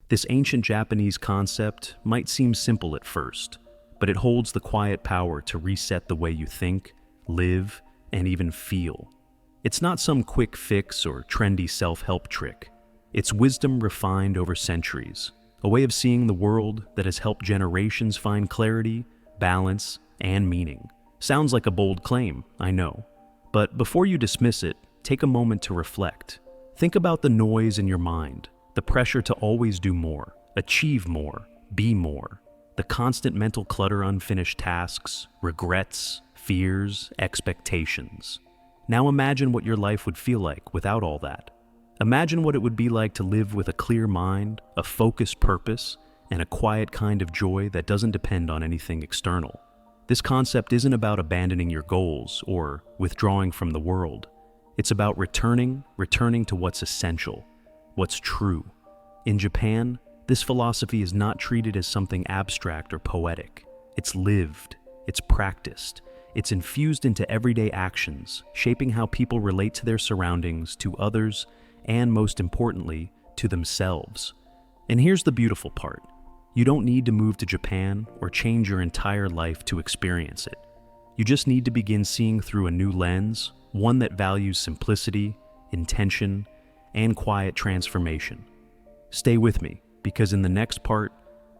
This ancient Japanese concept might seem simple at first, but it holds the quiet power to reset the way you think, live, and even feel. It's not some quick fix or trendy self-help trick. It's wisdom refined over centuries, a way of seeing the world that has helped generations find clarity, balance, and meaning. Sounds like a bold claim, I know. But before you dismiss it, take a moment to reflect. Think about the noise in your mind, the pressure to always do more, achieve more, be more, the constant mental clutter, unfinished tasks, regrets, fears, expectations. Now imagine what your life would feel like without all that. Imagine what it would be like to live with a clear mind, a focused purpose, and a quiet kind of joy that doesn't depend on anything external. This concept isn't about abandoning your goals or withdrawing from the world. It's about returning to what's essential, what's true. In Japan, this philosophy is not treated as something abstract or poetic. It's lived, it's practiced, it's infused into everyday actions, shaping how people relate to their surroundings, to others, and most importantly, to themselves. And here's the beautiful part. You don't need to move to Japan or change your entire life to experience it. You just need to begin seeing through a new lens, one that values simplicity, intention, and quiet transformation. Stay with me, because in the next part,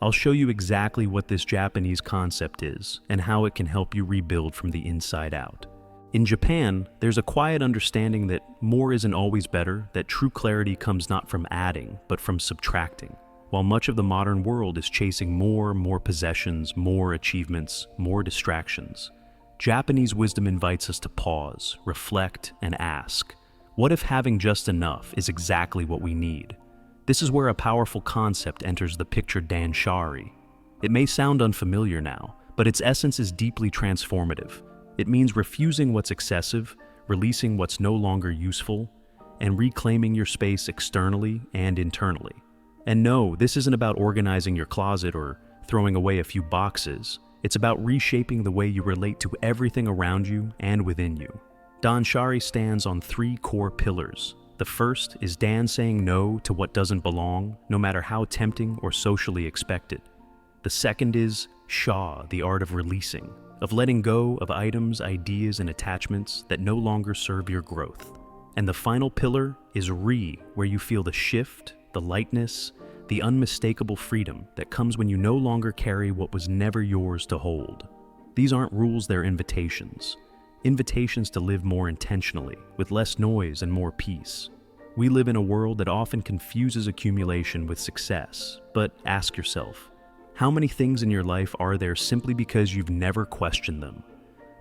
I'll show you exactly what this Japanese concept is and how it can help you rebuild from the inside out. In Japan, there's a quiet understanding that more isn't always better, that true clarity comes not from adding, but from subtracting. While much of the modern world is chasing more possessions, more achievements, more distractions, Japanese wisdom invites us to pause, reflect, and ask, what if having just enough is exactly what we need? This is where a powerful concept enters the picture, Danshari. It may sound unfamiliar now, but its essence is deeply transformative. It means refusing what's excessive, releasing what's no longer useful, and reclaiming your space externally and internally. And no, this isn't about organizing your closet or throwing away a few boxes. It's about reshaping the way you relate to everything around you and within you. Danshari stands on 3 core pillars. The first is Dan saying no to what doesn't belong, no matter how tempting or socially expected. The second is Sha, the art of releasing, of letting go of items, ideas, and attachments that no longer serve your growth. And the final pillar is Re, where you feel the shift, the lightness, the unmistakable freedom that comes when you no longer carry what was never yours to hold. These aren't rules, they're invitations. Invitations to live more intentionally, with less noise and more peace. We live in a world that often confuses accumulation with success, but ask yourself, how many things in your life are there simply because you've never questioned them?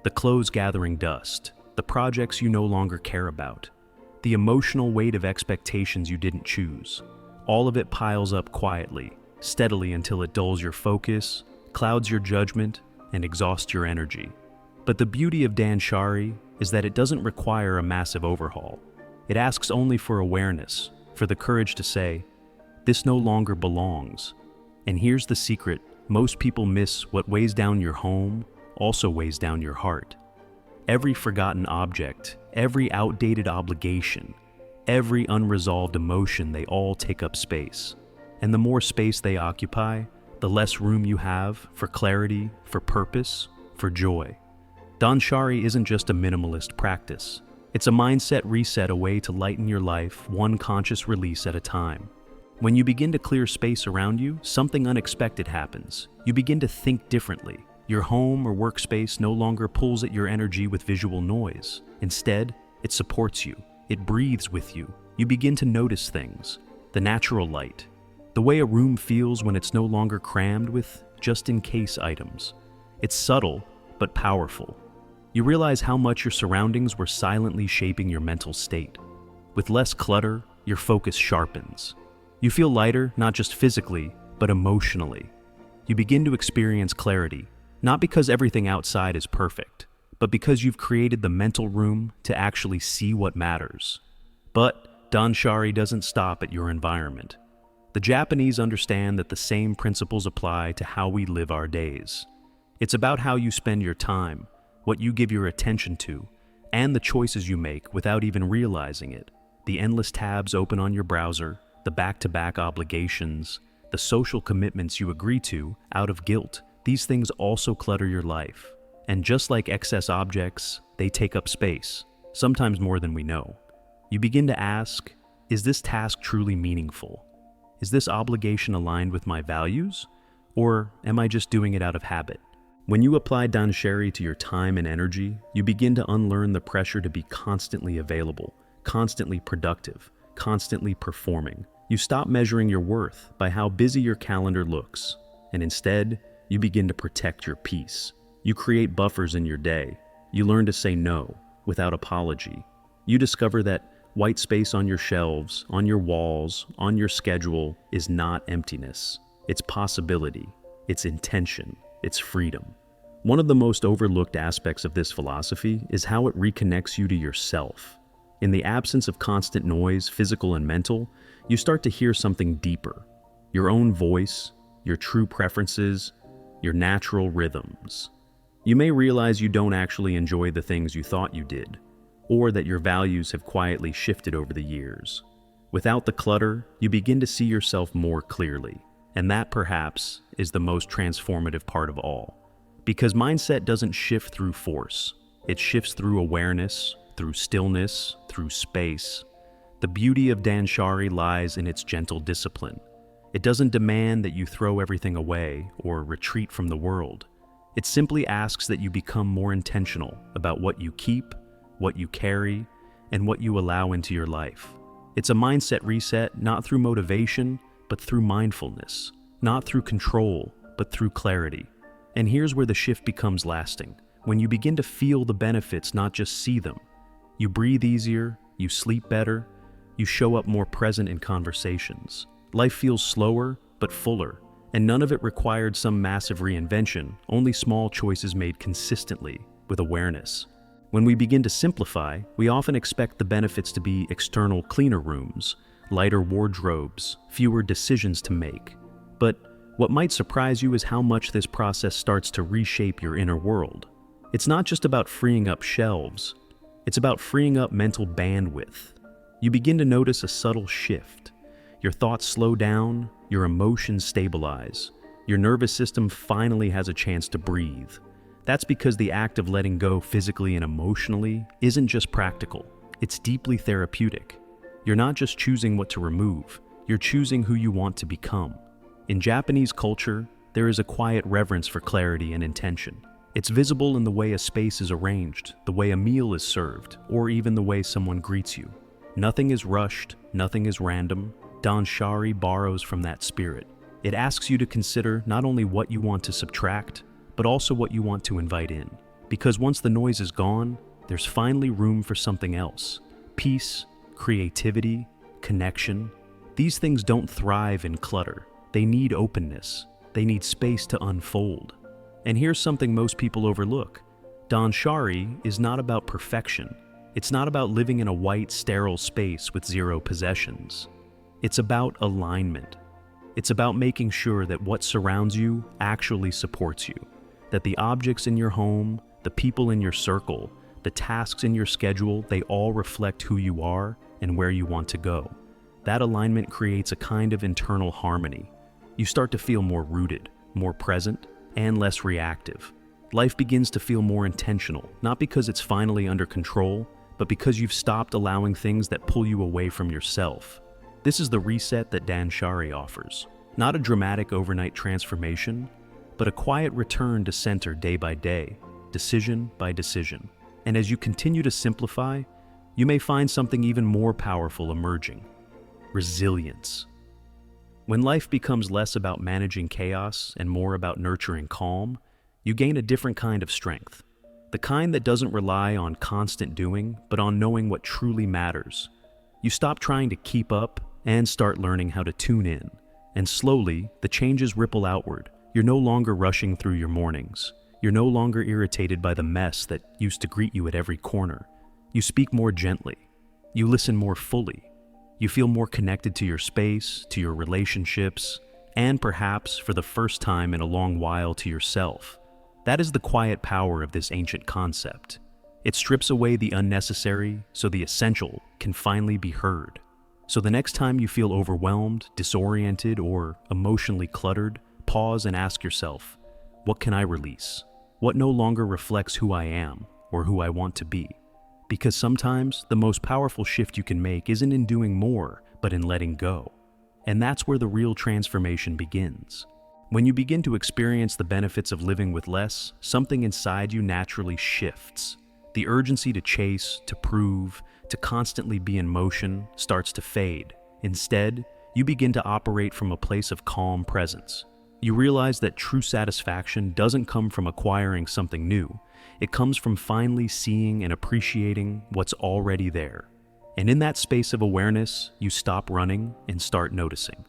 The clothes gathering dust, the projects you no longer care about, the emotional weight of expectations you didn't choose. All of it piles up quietly, steadily until it dulls your focus, clouds your judgment, and exhausts your energy. But the beauty of Danshari is that it doesn't require a massive overhaul. It asks only for awareness, for the courage to say, this no longer belongs. And here's the secret, most people miss what weighs down your home also weighs down your heart. Every forgotten object, every outdated obligation, every unresolved emotion, they all take up space. And the more space they occupy, the less room you have for clarity, for purpose, for joy. Danshari isn't just a minimalist practice. It's a mindset reset, a way to lighten your life, one conscious release at a time. When you begin to clear space around you, something unexpected happens. You begin to think differently. Your home or workspace no longer pulls at your energy with visual noise. Instead, it supports you. It breathes with you. You begin to notice things. The natural light. The way a room feels when it's no longer crammed with just-in-case items. It's subtle, but powerful. You realize how much your surroundings were silently shaping your mental state. With less clutter, your focus sharpens. You feel lighter, not just physically, but emotionally. You begin to experience clarity, not because everything outside is perfect, but because you've created the mental room to actually see what matters. But Danshari doesn't stop at your environment. The Japanese understand that the same principles apply to how we live our days. It's about how you spend your time, what you give your attention to, and the choices you make without even realizing it. The endless tabs open on your browser, the back-to-back obligations, the social commitments you agree to out of guilt. These things also clutter your life. And just like excess objects, they take up space, sometimes more than we know. You begin to ask, is this task truly meaningful? Is this obligation aligned with my values? Or am I just doing it out of habit? When you apply Danshari to your time and energy, you begin to unlearn the pressure to be constantly available, constantly productive, constantly performing. You stop measuring your worth by how busy your calendar looks, and instead, you begin to protect your peace. You create buffers in your day. You learn to say no without apology. You discover that white space on your shelves, on your walls, on your schedule is not emptiness. It's possibility, it's intention, it's freedom. One of the most overlooked aspects of this philosophy is how it reconnects you to yourself. In the absence of constant noise, physical and mental, you start to hear something deeper. Your own voice, your true preferences, your natural rhythms. You may realize you don't actually enjoy the things you thought you did, or that your values have quietly shifted over the years. Without the clutter, you begin to see yourself more clearly, and that perhaps is the most transformative part of all. Because mindset doesn't shift through force, it shifts through awareness, through stillness, through space. The beauty of Danshari lies in its gentle discipline. It doesn't demand that you throw everything away or retreat from the world. It simply asks that you become more intentional about what you keep, what you carry, and what you allow into your life. It's a mindset reset not through motivation, but through mindfulness, not through control, but through clarity. And here's where the shift becomes lasting. When you begin to feel the benefits, not just see them. You breathe easier, you sleep better, you show up more present in conversations. Life feels slower, but fuller, and none of it required some massive reinvention, only small choices made consistently, with awareness. When we begin to simplify, we often expect the benefits to be external cleaner rooms, lighter wardrobes, fewer decisions to make. But what might surprise you is how much this process starts to reshape your inner world. It's not just about freeing up shelves, it's about freeing up mental bandwidth. You begin to notice a subtle shift. Your thoughts slow down, your emotions stabilize, your nervous system finally has a chance to breathe. That's because the act of letting go physically and emotionally isn't just practical, it's deeply therapeutic. You're not just choosing what to remove, you're choosing who you want to become. In Japanese culture, there is a quiet reverence for clarity and intention. It's visible in the way a space is arranged, the way a meal is served, or even the way someone greets you. Nothing is rushed, nothing is random. Danshari borrows from that spirit. It asks you to consider not only what you want to subtract, but also what you want to invite in. Because once the noise is gone, there's finally room for something else. Peace, creativity, connection. These things don't thrive in clutter. They need openness. They need space to unfold. And here's something most people overlook. Danshari is not about perfection. It's not about living in a white, sterile space with zero possessions. It's about alignment. It's about making sure that what surrounds you actually supports you. That the objects in your home, the people in your circle, the tasks in your schedule, they all reflect who you are and where you want to go. That alignment creates a kind of internal harmony. You start to feel more rooted, more present, and less reactive. Life begins to feel more intentional, not because it's finally under control, but because you've stopped allowing things that pull you away from yourself. This is the reset that Danshari offers. Not a dramatic overnight transformation, but a quiet return to center day by day, decision by decision. And as you continue to simplify, you may find something even more powerful emerging: resilience. When life becomes less about managing chaos and more about nurturing calm, you gain a different kind of strength. The kind that doesn't rely on constant doing, but on knowing what truly matters. You stop trying to keep up and start learning how to tune in. And slowly, the changes ripple outward. You're no longer rushing through your mornings. You're no longer irritated by the mess that used to greet you at every corner. You speak more gently. You listen more fully. You feel more connected to your space, to your relationships, and perhaps, for the first time in a long while, to yourself. That is the quiet power of this ancient concept. It strips away the unnecessary so the essential can finally be heard. So the next time you feel overwhelmed, disoriented, or emotionally cluttered, pause and ask yourself, what can I release? What no longer reflects who I am or who I want to be? Because sometimes the most powerful shift you can make isn't in doing more, but in letting go. And that's where the real transformation begins. When you begin to experience the benefits of living with less, something inside you naturally shifts. The urgency to chase, to prove, to constantly be in motion starts to fade. Instead, you begin to operate from a place of calm presence. You realize that true satisfaction doesn't come from acquiring something new. It comes from finally seeing and appreciating what's already there. And in that space of awareness, you stop running and start noticing.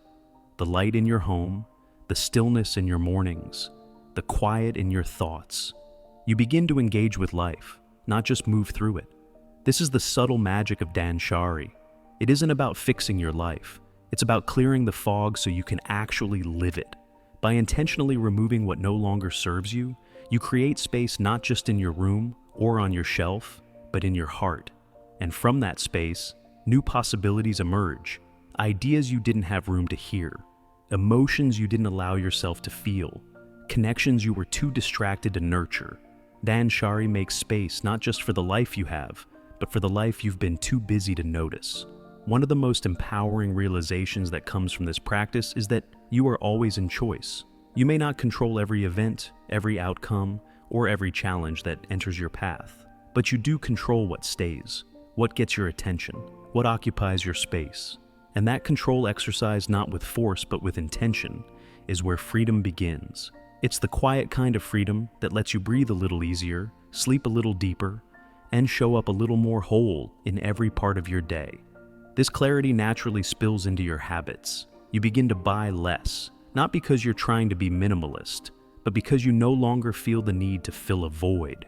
The light in your home, the stillness in your mornings, the quiet in your thoughts. You begin to engage with life, not just move through it. This is the subtle magic of Danshari. It isn't about fixing your life. It's about clearing the fog so you can actually live it. By intentionally removing what no longer serves you, you create space not just in your room or on your shelf, but in your heart. And from that space, new possibilities emerge, ideas you didn't have room to hear, emotions you didn't allow yourself to feel, connections you were too distracted to nurture. Danshari makes space not just for the life you have, but for the life you've been too busy to notice. One of the most empowering realizations that comes from this practice is that you are always in choice. You may not control every event, every outcome, or every challenge that enters your path, but you do control what stays, what gets your attention, what occupies your space. And that control exercised not with force but with intention is where freedom begins. It's the quiet kind of freedom that lets you breathe a little easier, sleep a little deeper, and show up a little more whole in every part of your day. This clarity naturally spills into your habits. You begin to buy less, not because you're trying to be minimalist, but because you no longer feel the need to fill a void.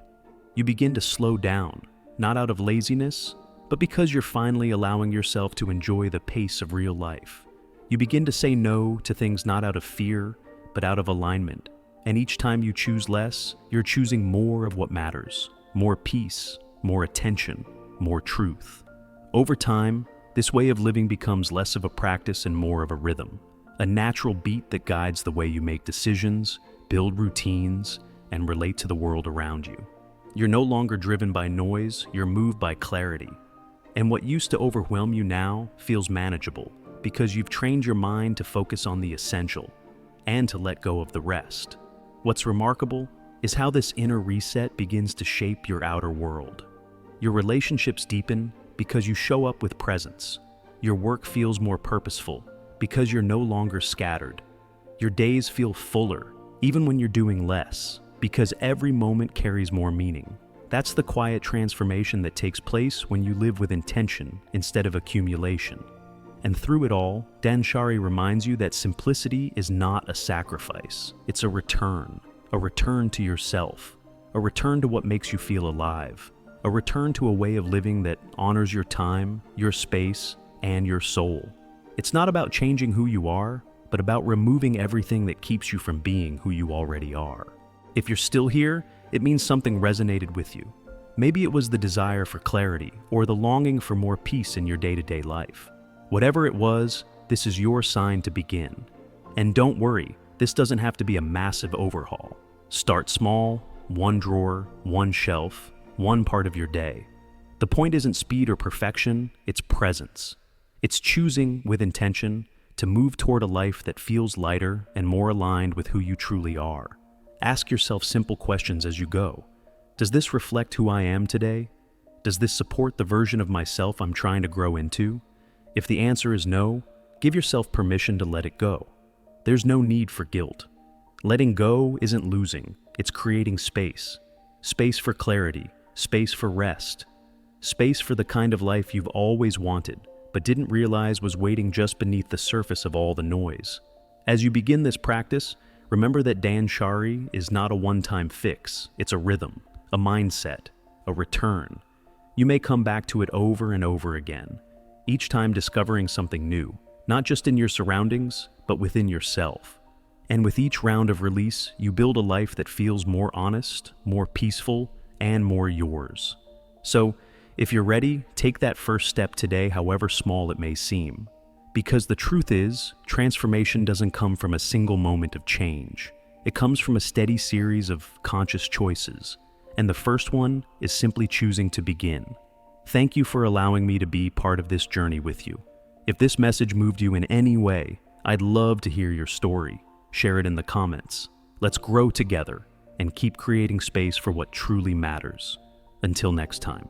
You begin to slow down, not out of laziness, but because you're finally allowing yourself to enjoy the pace of real life. You begin to say no to things not out of fear, but out of alignment. And each time you choose less, you're choosing more of what matters. More peace, more attention, more truth. Over time, this way of living becomes less of a practice and more of a rhythm, a natural beat that guides the way you make decisions, build routines, and relate to the world around you. You're no longer driven by noise, you're moved by clarity. And what used to overwhelm you now feels manageable because you've trained your mind to focus on the essential and to let go of the rest. What's remarkable is how this inner reset begins to shape your outer world. Your relationships deepen because you show up with presence. Your work feels more purposeful because you're no longer scattered. Your days feel fuller, even when you're doing less, because every moment carries more meaning. That's the quiet transformation that takes place when you live with intention instead of accumulation. And through it all, Danshari reminds you that simplicity is not a sacrifice. It's a return to yourself, a return to what makes you feel alive, a return to a way of living that honors your time, your space, and your soul. It's not about changing who you are, but about removing everything that keeps you from being who you already are. If you're still here, it means something resonated with you. Maybe it was the desire for clarity or the longing for more peace in your day-to-day life. Whatever it was, this is your sign to begin. And don't worry, this doesn't have to be a massive overhaul. Start small, one drawer, one shelf, one part of your day. The point isn't speed or perfection, it's presence. It's choosing with intention to move toward a life that feels lighter and more aligned with who you truly are. Ask yourself simple questions as you go. Does this reflect who I am today? Does this support the version of myself I'm trying to grow into? If the answer is no, give yourself permission to let it go. There's no need for guilt. Letting go isn't losing, it's creating space. Space for clarity, space for rest, space for the kind of life you've always wanted, but didn't realize was waiting just beneath the surface of all the noise. As you begin this practice, remember that Danshari is not a one-time fix. It's a rhythm, a mindset, a return. You may come back to it over and over again, each time discovering something new, not just in your surroundings, but within yourself. And with each round of release, you build a life that feels more honest, more peaceful, and more yours. So, If you're ready, take that first step today, however small it may seem. Because the truth is, transformation doesn't come from a single moment of change. It comes from a steady series of conscious choices. And the first one is simply choosing to begin. Thank you for allowing me to be part of this journey with you. If this message moved you in any way, I'd love to hear your story. Share it in the comments. Let's grow together and keep creating space for what truly matters. Until next time.